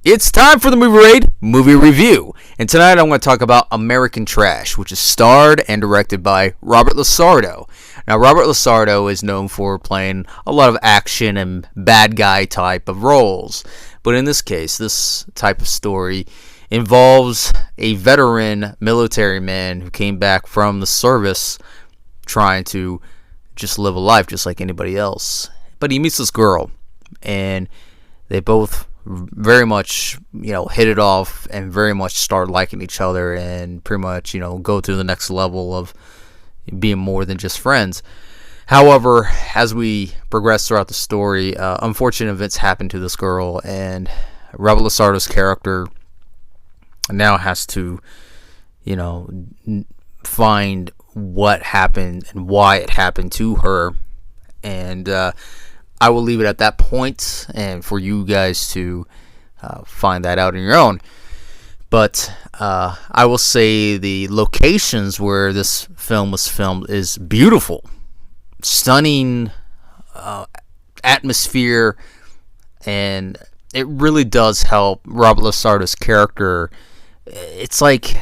It's time for the Movie Raid movie review, and tonight I'm going to talk about American Trash, which is starred and directed by Robert LaSardo. Now, Robert LaSardo is known for playing a lot of action and bad guy type of roles, but in this case, this type of story involves a veteran military man who came back from the service trying to just live a life just like anybody else. But he meets this girl, and they both very much, hit it off and very much start liking each other and pretty much, go to the next level of being more than just friends. However, as we progress throughout the story, unfortunate events happen to this girl, and Robert LaSardo's character now has to, find what happened and why it happened to her. And I will leave it at that point, and for you guys to find that out on your own. But I will say the locations where this film was filmed is beautiful, stunning atmosphere, and it really does help Robert LaSardo's character. It's like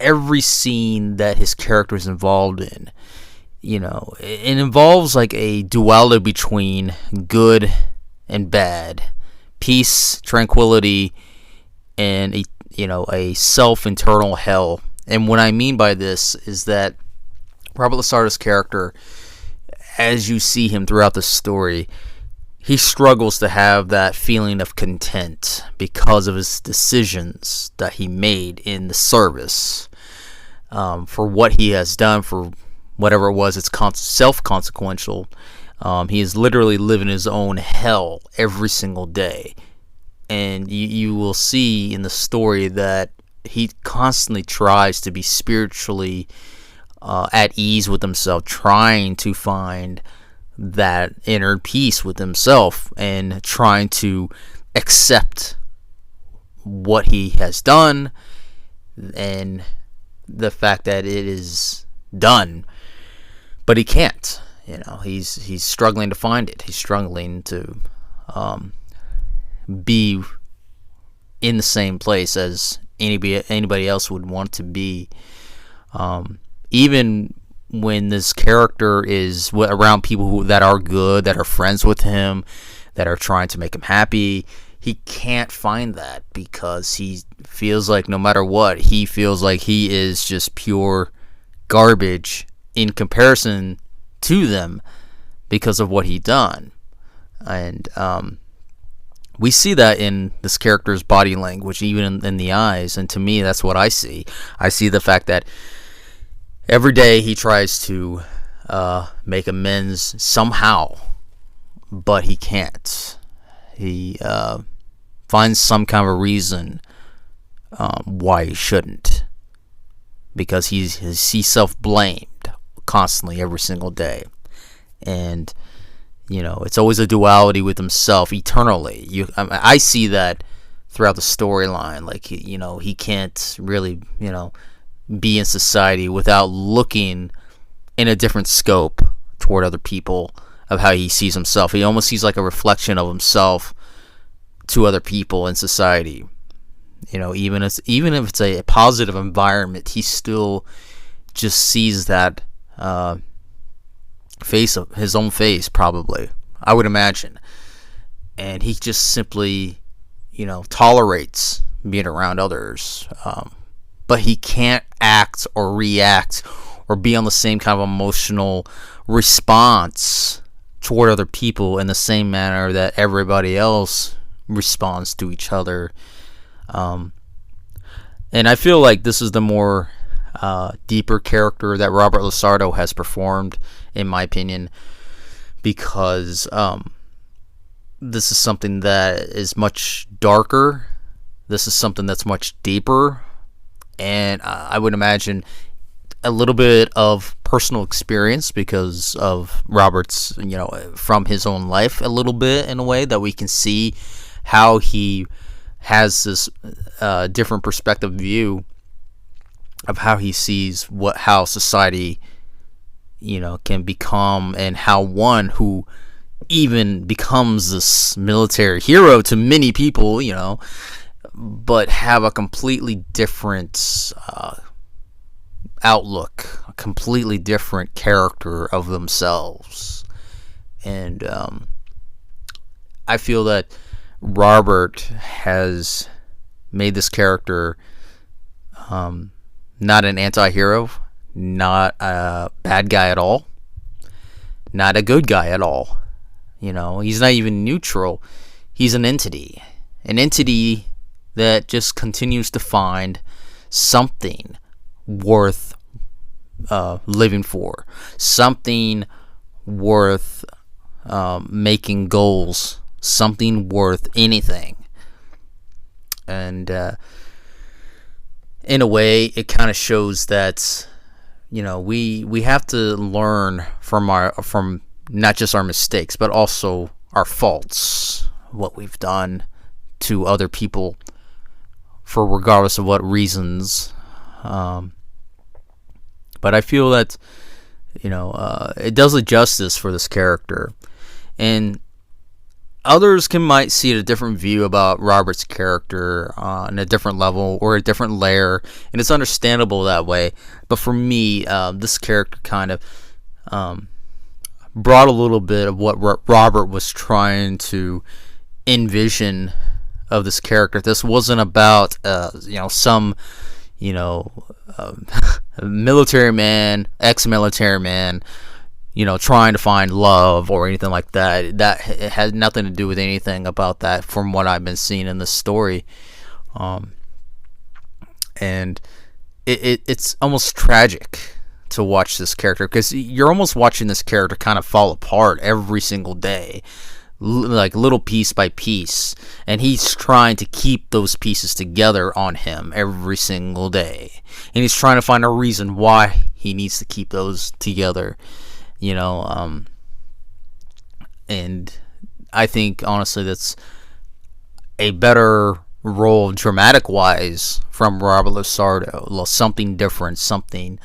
every scene that his character is involved in, it involves like a duality between good and bad, peace, tranquility, and a self-internal hell. And what I mean by this is that Robert LaSardo's character, as you see him throughout the story, he struggles to have that feeling of content because of his decisions that he made in the service, for what he has done, for whatever it was. It's self-consequential. He is literally living his own hell every single day. And you will see in the story that he constantly tries to be spiritually at ease with himself, trying to find that inner peace with himself and trying to accept what he has done and the fact that it is done. But he can't. He's struggling to find it. He's struggling to be in the same place as anybody else would want to be. Even when this character is around people that are good, that are friends with him, that are trying to make him happy, he can't find that because he feels like no matter what, he feels like he is just pure garbage in comparison to them because of what he done. And we see that in this character's body language, even in the eyes. And to me, that's what I see. I see the fact that every day he tries to make amends somehow, but he can't. He finds some kind of a reason why he shouldn't, because he's self-blamed constantly every single day. And it's always a duality with himself eternally. I see that throughout the storyline. Like he can't really be in society without looking in a different scope toward other people of how he sees himself. He almost sees like a reflection of himself to other people in society. Even if it's a positive environment, he still just sees that face of his own face, probably, I would imagine. And he just simply tolerates being around others, but he can't act or react or be on the same kind of emotional response toward other people in the same manner that everybody else responds to each other. And I feel like this is the more deeper character that Robert LaSardo has performed, in my opinion, because this is something that is much darker. This is something that's much deeper, and I would imagine a little bit of personal experience because of Robert's, from his own life, a little bit in a way that we can see how he has this different perspective view of how he sees how society can become, and how one who even becomes this military hero to many people, but have a completely different outlook, a completely different character of themselves. And I feel that Robert has made this character not an anti-hero, not a bad guy at all, not a good guy at all. He's not even neutral. He's an entity that just continues to find something worth living for, something worth making goals, something worth anything. And in a way, it kind of shows that we have to learn from not just our mistakes, but also our faults, what we've done to other people, for regardless of what reasons. But I feel that it does a justice for this character, and others might see a different view about Robert's character on a different level or a different layer, and it's understandable that way. But for me, this character kind of brought a little bit of what Robert was trying to envision of this character. This wasn't about some military man, ex-military man, trying to find love or anything like that. That it had nothing to do with anything about that, from what I've been seeing in the story. And it's almost tragic to watch this character, because you're almost watching this character kind of fall apart every single day, like little piece by piece, and he's trying to keep those pieces together on him every single day, and he's trying to find a reason why he needs to keep those together, and I think honestly that's a better role dramatic wise from Robert Losardo, something different, something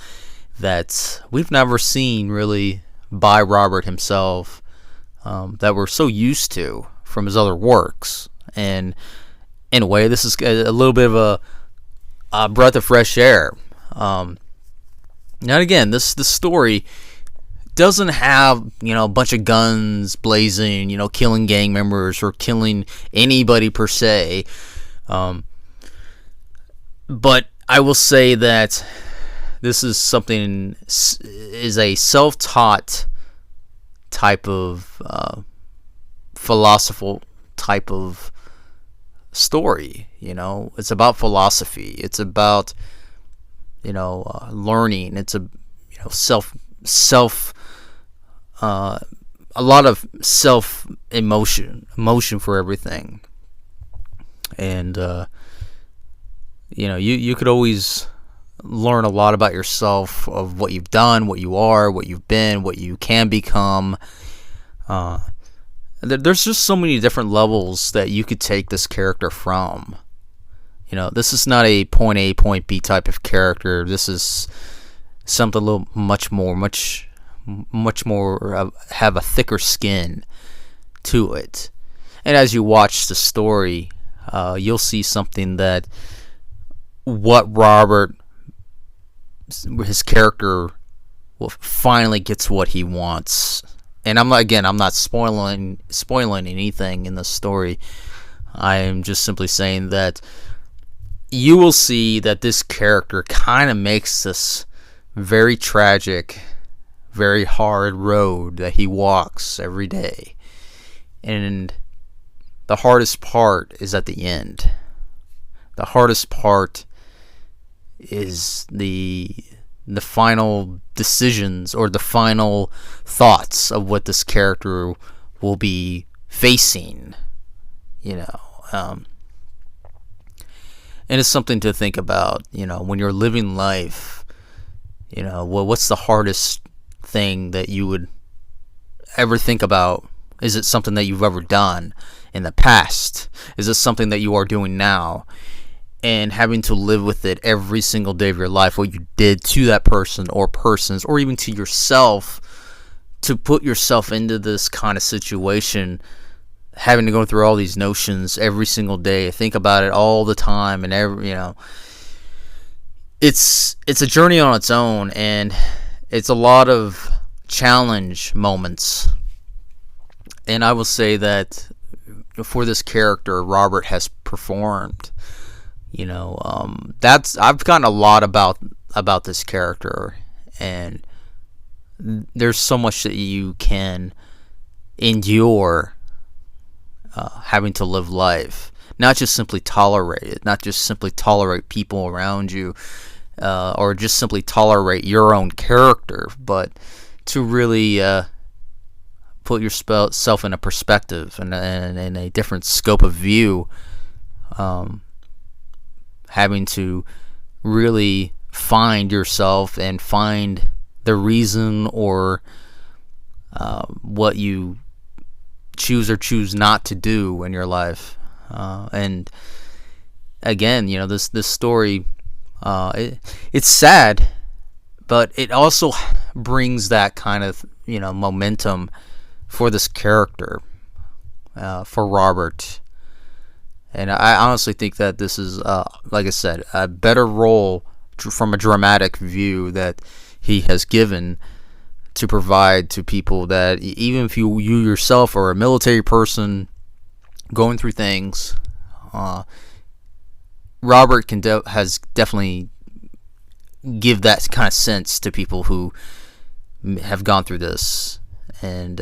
that we've never seen really by Robert himself, that we're so used to from his other works. And in a way, this is a little bit of a breath of fresh air. Now again, this story doesn't have a bunch of guns blazing, killing gang members or killing anybody per se, but I will say that this is a self-taught type of philosophical type of story. It's about philosophy. It's about learning. It's a a lot of self emotion for everything. And you could always learn a lot about yourself, of what you've done, what you are, what you've been, what you can become. There's just so many different levels that you could take this character from. This is not a point A, point B type of character. This is something a little much more have a thicker skin to it. And as you watch the story, you'll see something that what Robert, his character, finally gets what he wants. And I'm not spoiling anything in the story. I am just simply saying that you will see that this character kind of makes this very tragic, very hard road that he walks every day. And the hardest part is at the end. The hardest part is the final decisions or the final thoughts of what this character will be facing, and it's something to think about, when you're living life. What's the hardest thing that you would ever think about? Is it something that you've ever done in the past? Is it something that you are doing now? And having to live with it every single day of your life, what you did to that person or persons, or even to yourself, to put yourself into this kind of situation, having to go through all these notions every single day, think about it all the time, and it's a journey on its own, and it's a lot of challenge moments. And I will say that for this character, Robert has performed. I've gotten a lot about this character, and there's so much that you can endure having to live life, not just simply tolerate it, not just simply tolerate people around you, or just simply tolerate your own character, but to really put yourself in a perspective and in a different scope of view, having to really find yourself and find the reason or what you choose or choose not to do in your life. And again, this story, it's sad, but it also brings that kind of momentum for this character, for Robert. And I honestly think that this is, like I said, a better role from a dramatic view that he has given to provide to people, that even if you yourself are a military person going through things, Robert has definitely give that kind of sense to people who have gone through this. And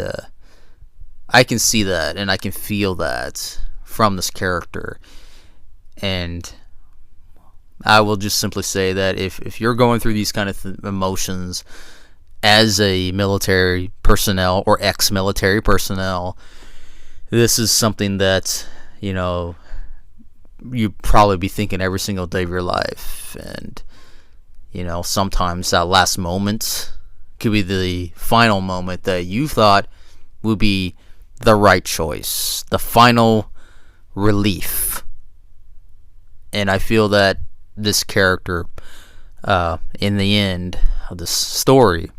I can see that, and I can feel that from this character. And I will just simply say that if you're going through these kind of emotions as a military personnel or ex-military personnel, this is something that you'd probably be thinking every single day of your life. And sometimes that last moment could be the final moment that you thought would be the right choice, the final relief. And I feel that this character, in the end of the story,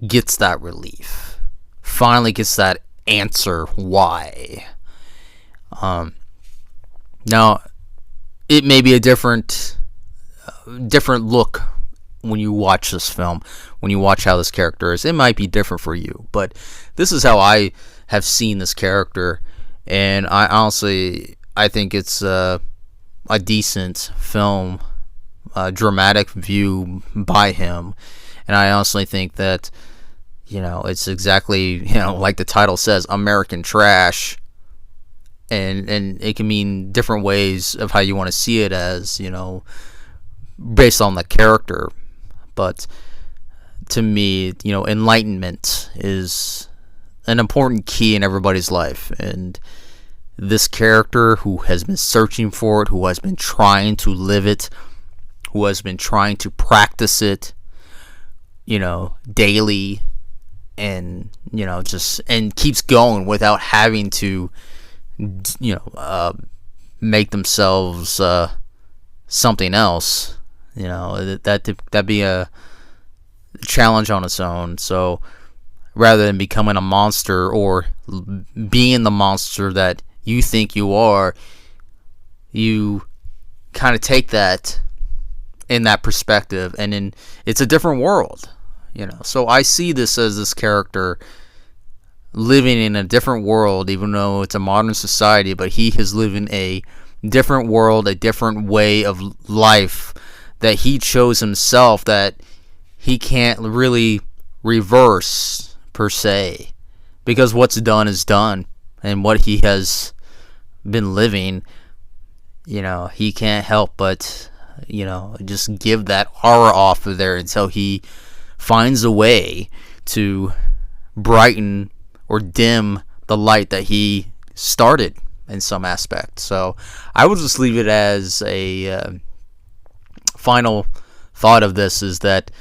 gets that relief. Finally gets that answer why. Now, it may be a different look when you watch this film, when you watch how this character is. It might be different for you, but this is how I have seen this character, and I think it's a decent film, a dramatic view by him. And I honestly think that it's exactly like the title says, American trash, and it can mean different ways of how you want to see it as, based on the character. But to me, enlightenment is an important key in everybody's life, and this character, who has been searching for it, who has been trying to live it, who has been trying to practice it, daily, and and keeps going without having to make themselves something else. That'd be a challenge on its own. So rather than becoming a monster or being the monster that you think you are, you kind of take that in that perspective, and it's a different world. So I see this as this character living in a different world, even though it's a modern society, but he is living a different world, a different way of life that he chose himself, that he can't really reverse per se, because what's done is done, and what he has been living, he can't help but just give that aura off of there until he finds a way to brighten or dim the light that he started in some aspect. So I will just leave it as a final thought of this, is that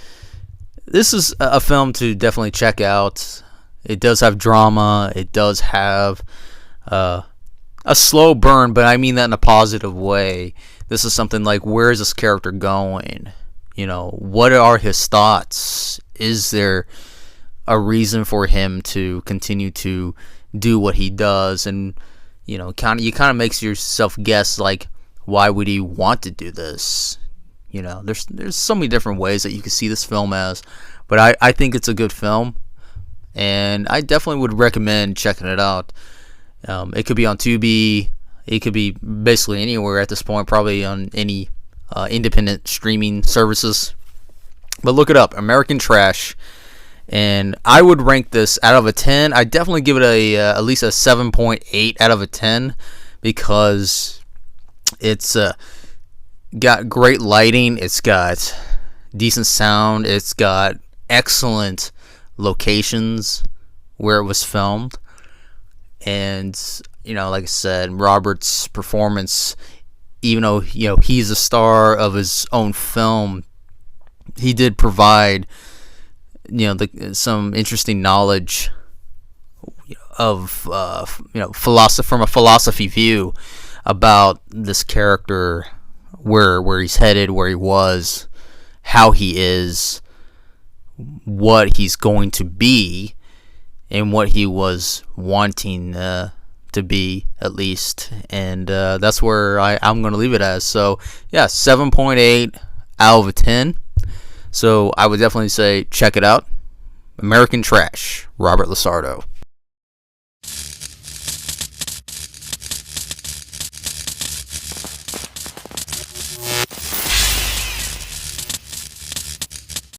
this is a film to definitely check out. It does have drama. It does have a slow burn, but I mean that in a positive way. This is something like, where is this character going? What are his thoughts? Is there a reason for him to continue to do what he does, and you kind of makes yourself guess, like, why would he want to do this? There's so many different ways that you can see this film as, but I think it's a good film, and I definitely would recommend checking it out. It could be on Tubi, it could be basically anywhere at this point, probably on any independent streaming services. But look it up, American Trash. And I would rank this out of a 10. I definitely give it at least a 7.8 out of a 10, because it's got great lighting, it's got decent sound, it's got excellent locations where it was filmed, and like I said, Robert's performance, even though he's a star of his own film, he did provide some interesting knowledge of philosophy, from a philosophy view, about this character, where he's headed, where he was, how he is, what he's going to be, and what he was wanting to be, at least. And that's where I'm going to leave it as. So yeah, 7.8 out of a 10. So I would definitely say check it out. American Trash, Robert Lasardo.